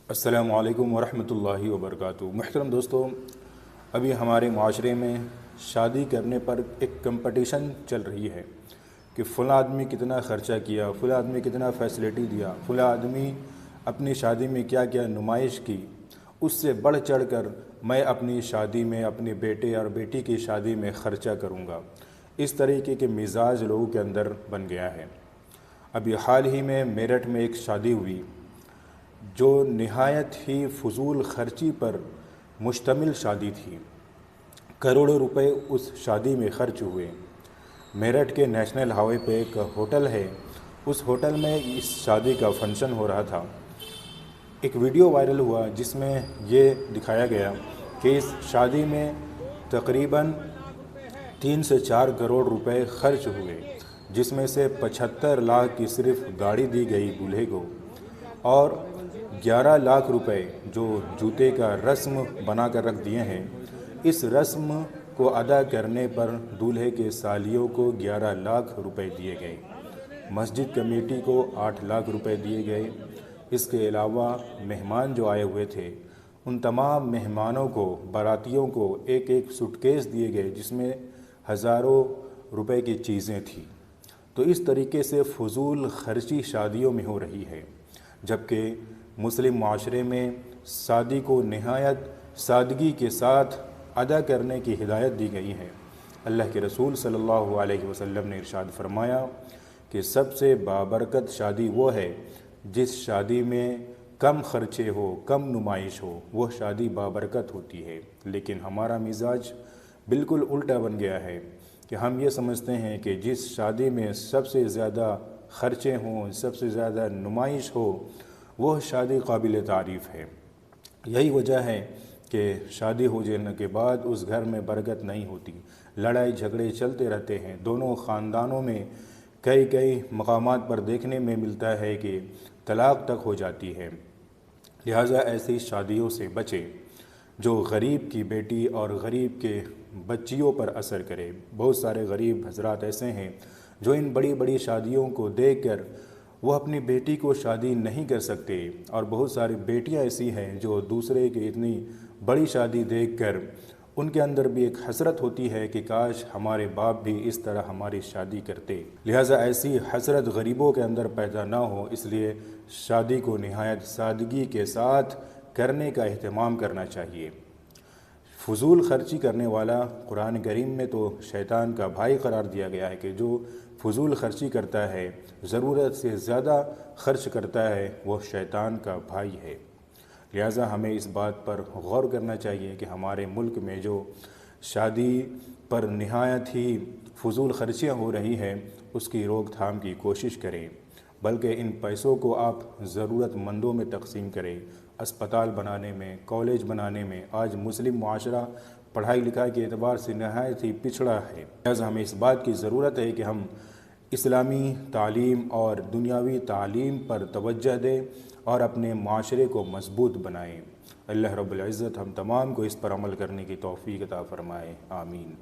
السلام علیکم ورحمۃ اللہ وبرکاتہ۔ محترم دوستو، ابھی ہمارے معاشرے میں شادی کرنے پر ایک کمپٹیشن چل رہی ہے کہ فلاں آدمی کتنا خرچہ کیا، فلاں آدمی کتنا فیسلٹی دیا، فلاں آدمی اپنی شادی میں کیا کیا نمائش کی، اس سے بڑھ چڑھ کر میں اپنی شادی میں اپنے بیٹے اور بیٹی کی شادی میں خرچہ کروں گا۔ اس طریقے کے مزاج لوگوں کے اندر بن گیا ہے۔ ابھی حال ہی میں میرٹھ میں ایک شادی ہوئی جو نہایت ہی فضول خرچی پر مشتمل شادی تھی۔ کروڑوں روپے اس شادی میں خرچ ہوئے۔ میرٹھ کے نیشنل ہائی وے پہ ایک ہوٹل ہے، اس ہوٹل میں اس شادی کا فنکشن ہو رہا تھا۔ ایک ویڈیو وائرل ہوا جس میں یہ دکھایا گیا کہ اس شادی میں تقریباً 3 سے 4 کروڑ روپے خرچ ہوئے، جس میں سے 75 لاکھ کی صرف گاڑی دی گئی دولہے کو، اور 11 لاکھ روپے جو جوتے کا رسم بنا کر رکھ دیے ہیں۔ اس رسم کو ادا کرنے پر دولہے کے سالیوں کو 11 لاکھ روپے دیے گئے، مسجد کمیٹی کو 8 لاکھ روپے دیے گئے۔ اس کے علاوہ مہمان جو آئے ہوئے تھے، ان تمام مہمانوں کو، باراتیوں کو ایک ایک سوٹ کیس دیے گئے جس میں ہزاروں روپے کی چیزیں تھیں۔ تو اس طریقے سے فضول خرچی شادیوں میں ہو رہی ہے، جبکہ مسلم معاشرے میں شادی کو نہایت سادگی کے ساتھ ادا کرنے کی ہدایت دی گئی ہے۔ اللہ کے رسول صلی اللہ علیہ وسلم نے ارشاد فرمایا کہ سب سے بابرکت شادی وہ ہے جس شادی میں کم خرچے ہو، کم نمائش ہو، وہ شادی بابرکت ہوتی ہے۔ لیکن ہمارا مزاج بالکل الٹا بن گیا ہے کہ ہم یہ سمجھتے ہیں کہ جس شادی میں سب سے زیادہ خرچے ہوں، سب سے زیادہ نمائش ہو، وہ شادی قابل تعریف ہے۔ یہی وجہ ہے کہ شادی ہو جانے کے بعد اس گھر میں برکت نہیں ہوتی، لڑائی جھگڑے چلتے رہتے ہیں۔ دونوں خاندانوں میں کئی مقامات پر دیکھنے میں ملتا ہے کہ طلاق تک ہو جاتی ہے۔ لہٰذا ایسی شادیوں سے بچیں جو غریب کی بیٹی اور غریب کے بچیوں پر اثر کرے۔ بہت سارے غریب حضرات ایسے ہیں جو ان بڑی بڑی شادیوں کو دیکھ کر وہ اپنی بیٹی کو شادی نہیں کر سکتے، اور بہت ساری بیٹیاں ایسی ہیں جو دوسرے کی اتنی بڑی شادی دیکھ کر ان کے اندر بھی ایک حسرت ہوتی ہے کہ کاش ہمارے باپ بھی اس طرح ہماری شادی کرتے۔ لہٰذا ایسی حسرت غریبوں کے اندر پیدا نہ ہو، اس لیے شادی کو نہایت سادگی کے ساتھ کرنے کا اہتمام کرنا چاہیے۔ فضول خرچی کرنے والا قرآن کریم میں تو شیطان کا بھائی قرار دیا گیا ہے کہ جو فضول خرچی کرتا ہے، ضرورت سے زیادہ خرچ کرتا ہے، وہ شیطان کا بھائی ہے۔ لہٰذا ہمیں اس بات پر غور کرنا چاہیے کہ ہمارے ملک میں جو شادی پر نہایت ہی فضول خرچیاں ہو رہی ہیں، اس کی روک تھام کی کوشش کریں، بلکہ ان پیسوں کو آپ ضرورت مندوں میں تقسیم کریں، اسپتال بنانے میں، کالج بنانے میں۔ آج مسلم معاشرہ پڑھائی لکھائی کے اعتبار سے نہایت ہی پچھڑا ہے، لہٰذا ہمیں اس بات کی ضرورت ہے کہ ہم اسلامی تعلیم اور دنیاوی تعلیم پر توجہ دیں اور اپنے معاشرے کو مضبوط بنائیں۔ اللہ رب العزت ہم تمام کو اس پر عمل کرنے کی توفیق عطا فرمائے، آمین۔